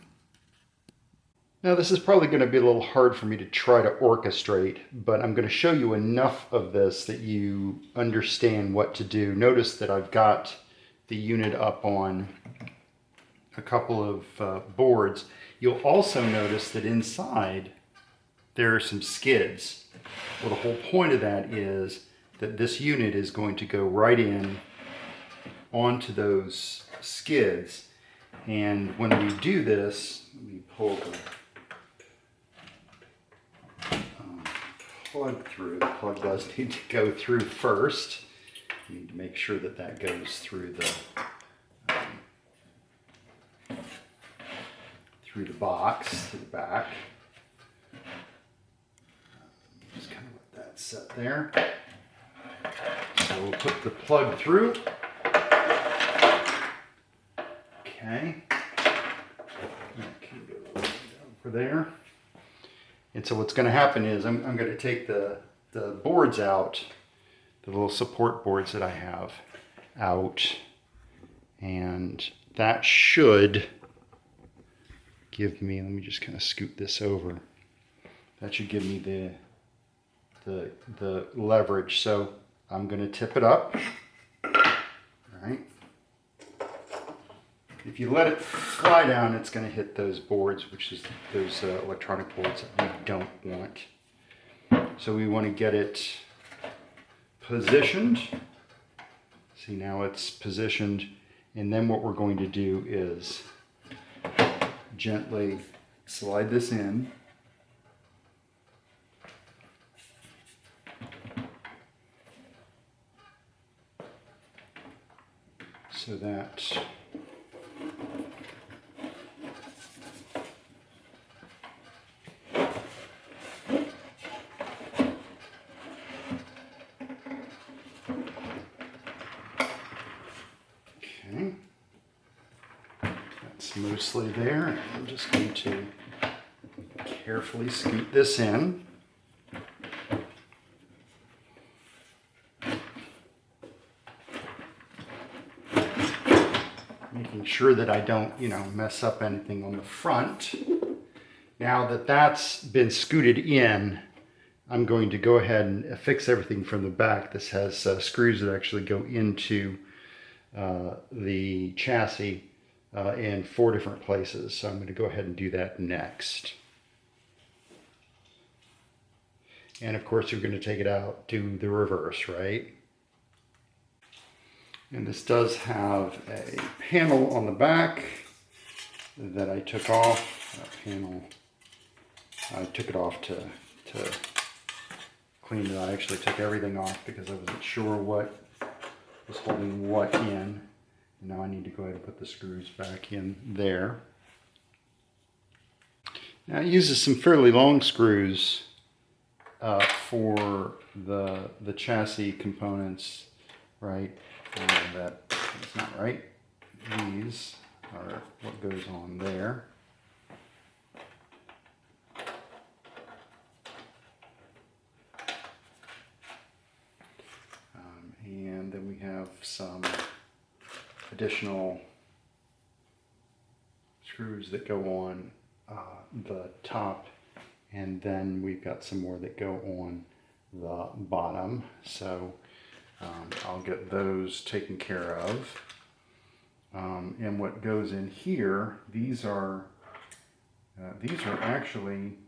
Now this is probably going to be a little hard for me to try to orchestrate, but I'm going to show you enough of this that you understand what to do. Notice that I've got the unit up on a couple of boards. You'll also notice that inside there are some skids. Well, the whole point of that is that this unit is going to go right in onto those skids. And when we do this, let me pull the plug through. The plug does need to go through first. You need to make sure that that goes through the box to the back. Just kind of let that set there. So we'll put the plug through. Okay. That can go over there. And so what's going to happen is I'm going to take the boards out, the little support boards that I have out, and that should give me, let me just kind of scoot this over. That should give me the leverage. So I'm going to tip it up. All right. If if you let it fly down, it's going to hit those boards, which is those electronic boards that we don't want. So we want to get it positioned. See, now it's positioned, and then what we're going to do is gently slide this in. So that okay, that's mostly there. I'm just going to carefully scoot this in. Making sure that I don't, mess up anything on the front. Now that that's been scooted in, I'm going to go ahead and affix everything from the back. This has screws that actually go into the chassis in 4 different places. So I'm going to go ahead and do that next. And of course, you're going to take it out to the reverse, right? And this does have a panel on the back that I took off. That panel, I took it off to clean it. I actually took everything off because I wasn't sure what was holding what in. And now I need to go ahead and put the screws back in there. Now it uses some fairly long screws for the chassis components, right? That's not right. These are what goes on there. And then we have some additional screws that go on the top, and then we've got some more that go on the bottom. So I'll get those taken care of. And what goes in here, these are actually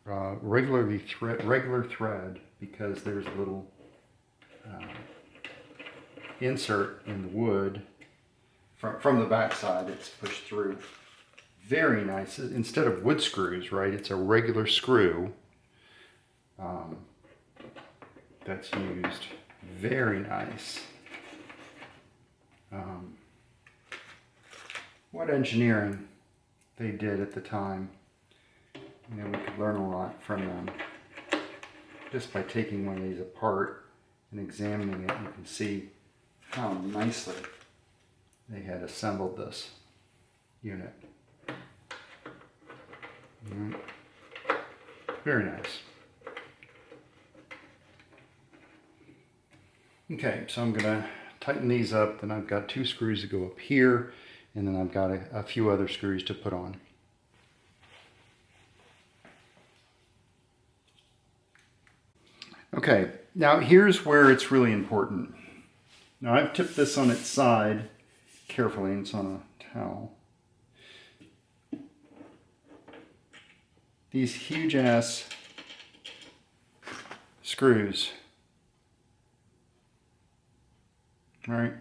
regular thread, because there's a little insert in the wood from the back side. It's pushed through. Very nice. Instead of wood screws, right? It's a regular screw. That's used. Very nice. What engineering they did at the time. We could learn a lot from them. Just by taking one of these apart and examining it, you can see how nicely they had assembled this unit. Very nice. Okay, so I'm going to tighten these up. Then I've got 2 screws that go up here, and then I've got a few other screws to put on. Okay, now here's where it's really important. Now I've tipped this on its side carefully, and it's on a towel. These huge ass screws, right?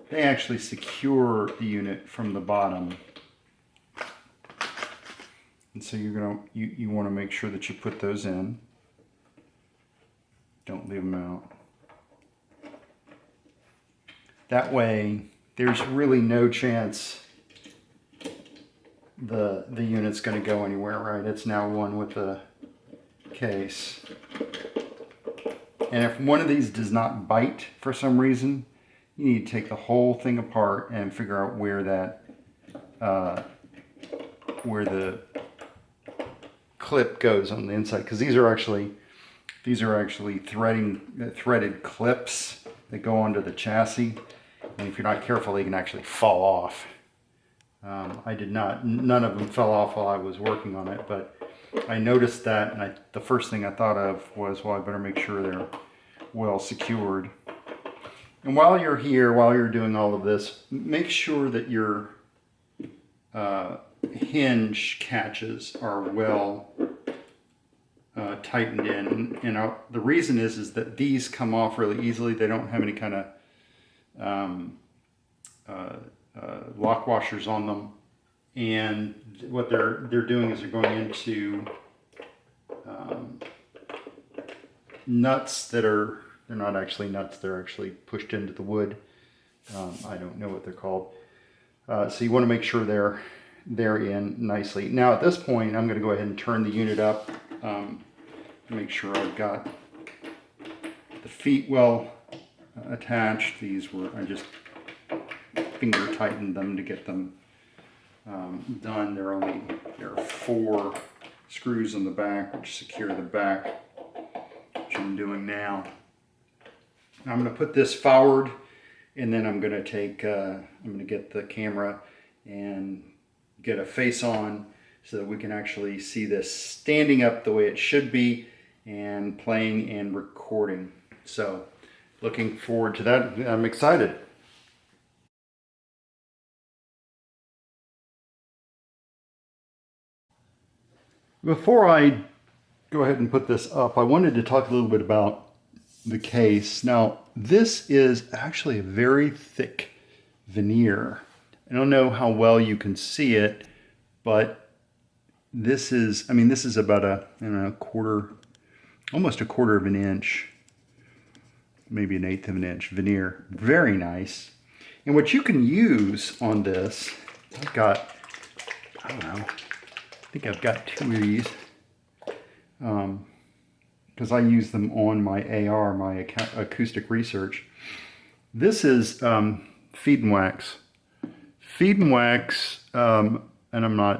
They actually secure the unit from the bottom. And so you want to make sure that you put those in. Don't leave them out. That way, there's really no chance the unit's going to go anywhere, right? It's now one with the case. And if one of these does not bite for some reason, you need to take the whole thing apart and figure out where the clip goes on the inside, because these are actually threaded clips that go onto the chassis, and if you're not careful, they can actually fall off. None of them fell off while I was working on it, but I noticed that, and the first thing I thought of was, well, I better make sure they're well secured. And while you're here, while you're doing all of this, make sure that your hinge catches are well tightened in. And the reason is that these come off really easily. They don't have any kind of lock washers on them. And what they're doing is they're going into nuts that are, they're not actually nuts, they're actually pushed into the wood. I don't know what they're called. So you want to make sure they're in nicely. Now at this point, I'm going to go ahead and turn the unit up. Make sure I've got the feet well attached. These were, I just finger tightened them to get them done. There are 4 screws on the back which secure the back, which I'm doing now. I'm going to put this forward, and then I'm going to take, I'm going to get the camera and get a face on so that we can actually see this standing up the way it should be and playing and recording. So looking forward to that. I'm excited. Before I go ahead and put this up, I wanted to talk a little bit about the case. Now, this is actually a very thick veneer. I don't know how well you can see it, but this is, I mean, this is about a, I don't know, quarter, almost a quarter of an inch, maybe an eighth of an inch veneer. Very nice. And what you can use on this, I've got, I don't know, I think I've got 2 of these. Because I use them on my AR, my acoustic research. This is feed and wax. Feed and wax, and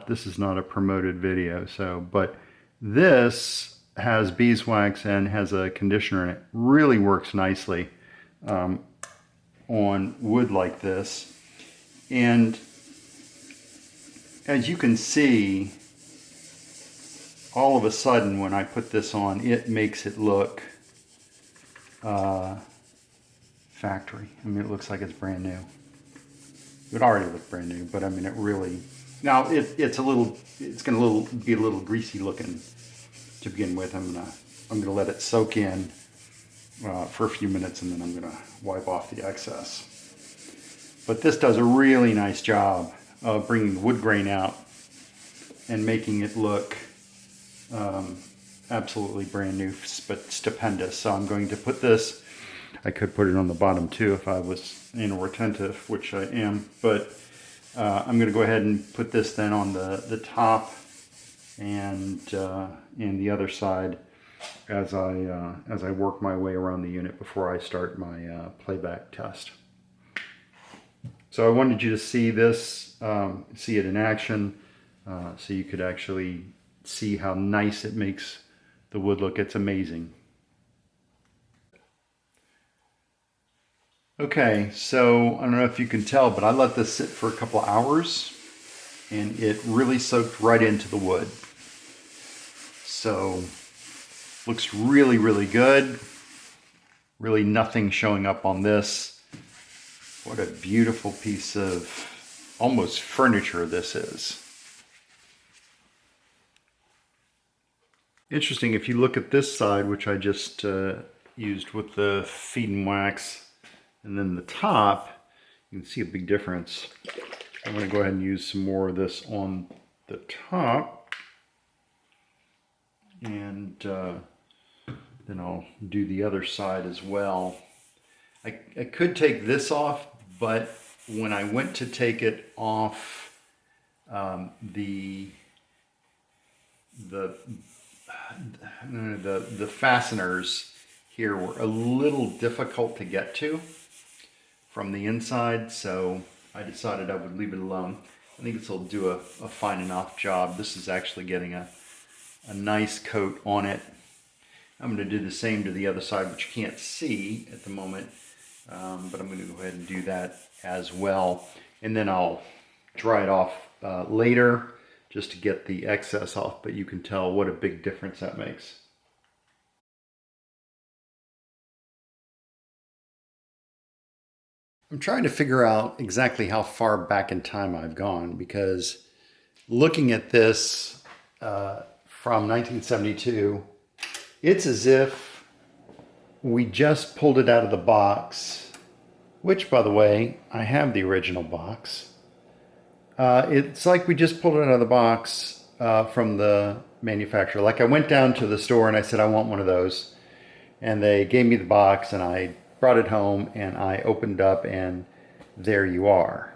this is not a promoted video, but this has beeswax and has a conditioner in it. Really works nicely on wood like this. And as you can see, all of a sudden when I put this on, it makes it look factory. I mean, it looks like it's brand new. It already looked brand new, but I mean, it really, now it's going to be a little greasy looking to begin with. I'm gonna let it soak in for a few minutes, and then I'm gonna wipe off the excess. But this does a really nice job of bringing the wood grain out and making it look absolutely brand new, but stupendous. So I'm going to put this, I could put it on the bottom too if I was anal retentive, which I am, but I'm going to go ahead and put this then on the top and the other side as I work my way around the unit before I start my playback test. So I wanted you to see this, see it in action, so you could actually see how nice it makes the wood look. It's amazing. Okay, so I don't know if you can tell, but I let this sit for a couple of hours and it really soaked right into the wood. So looks really, really good. Really nothing showing up on this. What a beautiful piece of almost furniture this is. Interesting, if you look at this side, which I just used with the feed and wax, and then the top, you can see a big difference. I'm going to go ahead and use some more of this on the top, and then I'll do the other side as well. I could take this off, but when I went to take it off, the fasteners here were a little difficult to get to from the inside, so I decided I would leave it alone. I think this will do a fine enough job. This is actually getting a nice coat on it. I'm going to do the same to the other side, which you can't see at the moment, but I'm going to go ahead and do that as well. And then I'll dry it off later just to get the excess off, but you can tell what a big difference that makes. I'm trying to figure out exactly how far back in time I've gone, because looking at this from 1972, it's as if we just pulled it out of the box, which, by the way, I have the original box. It's like we just pulled it out of the box from the manufacturer. Like I went down to the store and I said, I want one of those. And they gave me the box and I brought it home and I opened up and there you are.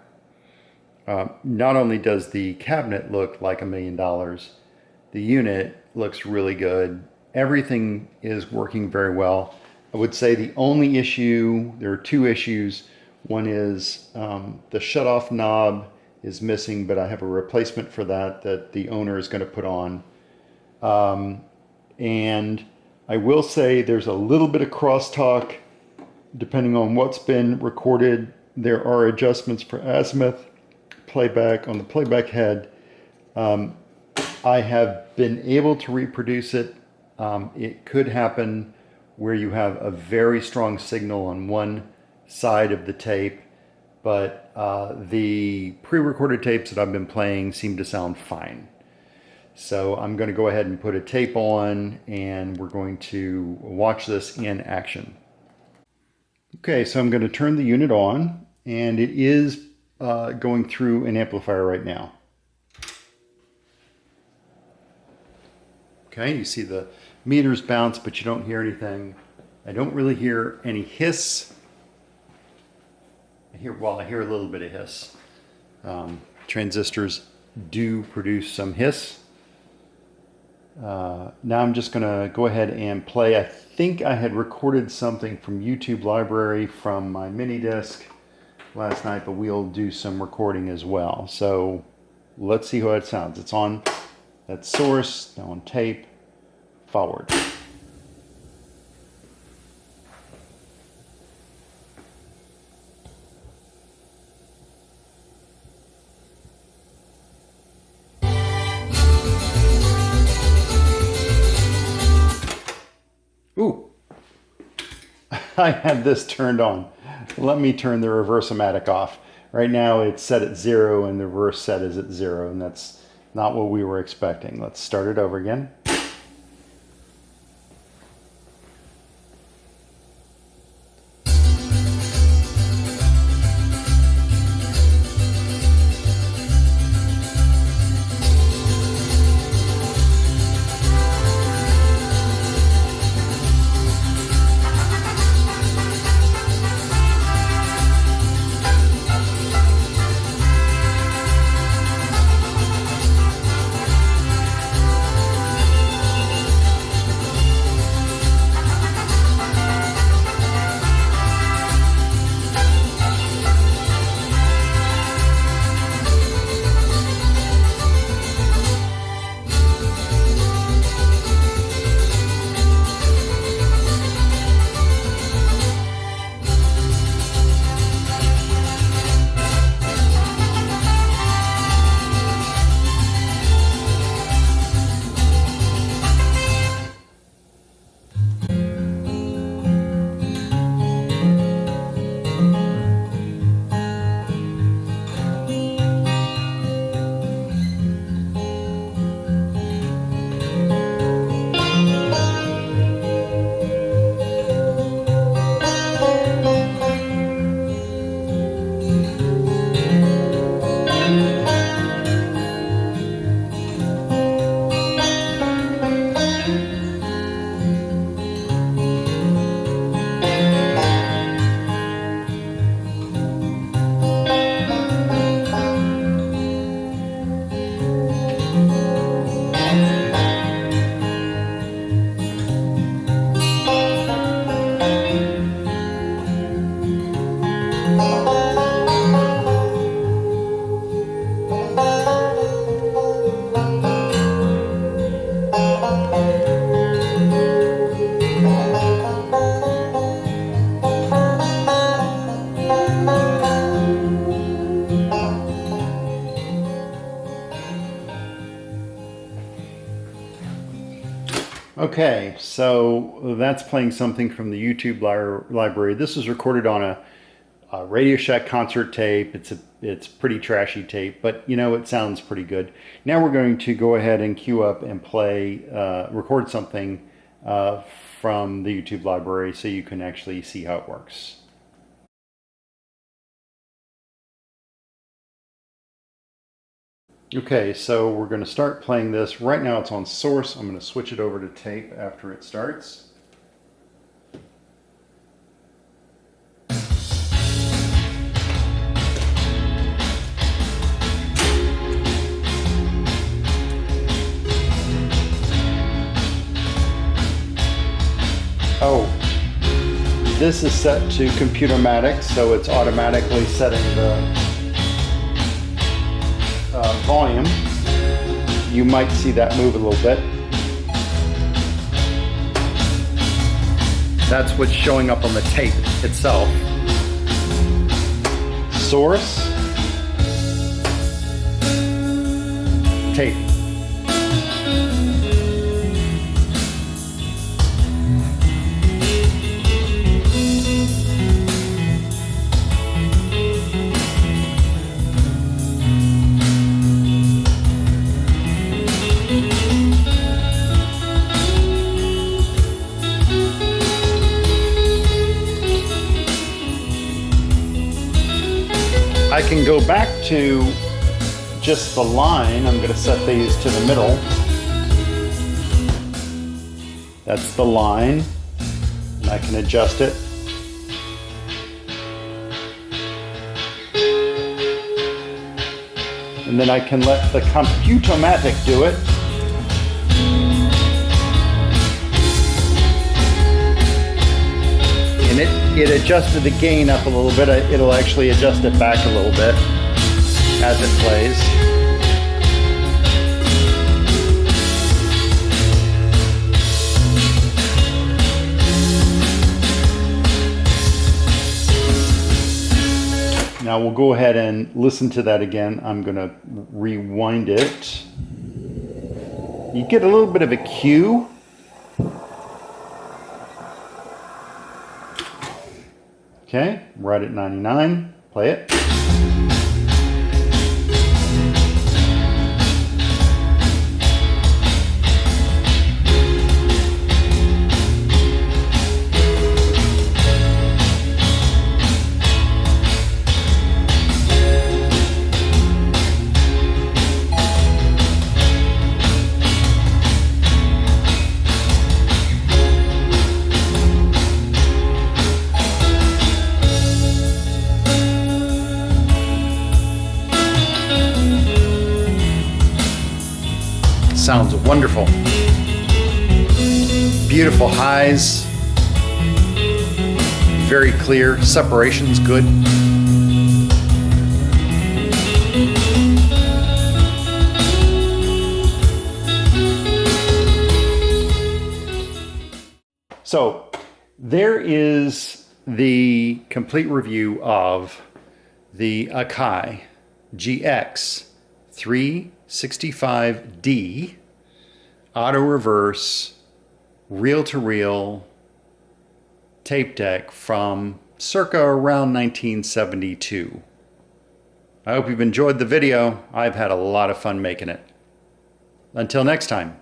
Not only does the cabinet look like $1 million, the unit looks really good. Everything is working very well. I would say the only issue, there are two issues. One is the shutoff knob is missing, but I have a replacement for that the owner is going to put on. And I will say there's a little bit of crosstalk depending on what's been recorded. There are adjustments for azimuth, playback on the playback head. I have been able to reproduce it. It could happen where you have a very strong signal on one side of the tape, but the pre-recorded tapes that I've been playing seem to sound fine. So I'm going to go ahead and put a tape on and we're going to watch this in action. Okay, so I'm going to turn the unit on and it is going through an amplifier right now. Okay, you see the meters bounce, but you don't hear anything. I don't really hear any hiss. I hear a little bit of hiss. Transistors do produce some hiss. Now I'm just going to go ahead and play. I think I had recorded something from YouTube library from my mini disc last night, but we'll do some recording as well. So let's see how it sounds. It's on that source, now on tape, forward. Ooh, I had this turned on. Let me turn the reverse-o-matic off. Right now it's set at 0 and the reverse set is at 0, and that's not what we were expecting. Let's start it over again. Okay, so that's playing something from the YouTube library. This was recorded on Radio Shack concert tape. It's pretty trashy tape, but you know, it sounds pretty good. Now we're going to go ahead and queue up and play, record something from the YouTube library so you can actually see how it works. Okay, so we're going to start playing this. Right now it's on source. I'm going to switch it over to tape after it starts. Oh, this is set to Computermatic, so it's automatically setting the volume. You might see that move a little bit. That's what's showing up on the tape itself. Source, tape. I can go back to just the line. I'm going to set these to the middle. That's the line, and I can adjust it. And then I can let the Computermatic do it. And it adjusted the gain up a little bit. It'll actually adjust it back a little bit as it plays. Now we'll go ahead and listen to that again. I'm going to rewind it. You get a little bit of a cue. Okay, right at 99, play it. Sounds wonderful. Beautiful highs. Very clear. Separation's good. So there is the complete review of the Akai GX-365D auto reverse reel-to-reel tape deck from circa around 1972. I hope you've enjoyed the video. I've had a lot of fun making it. Until next time.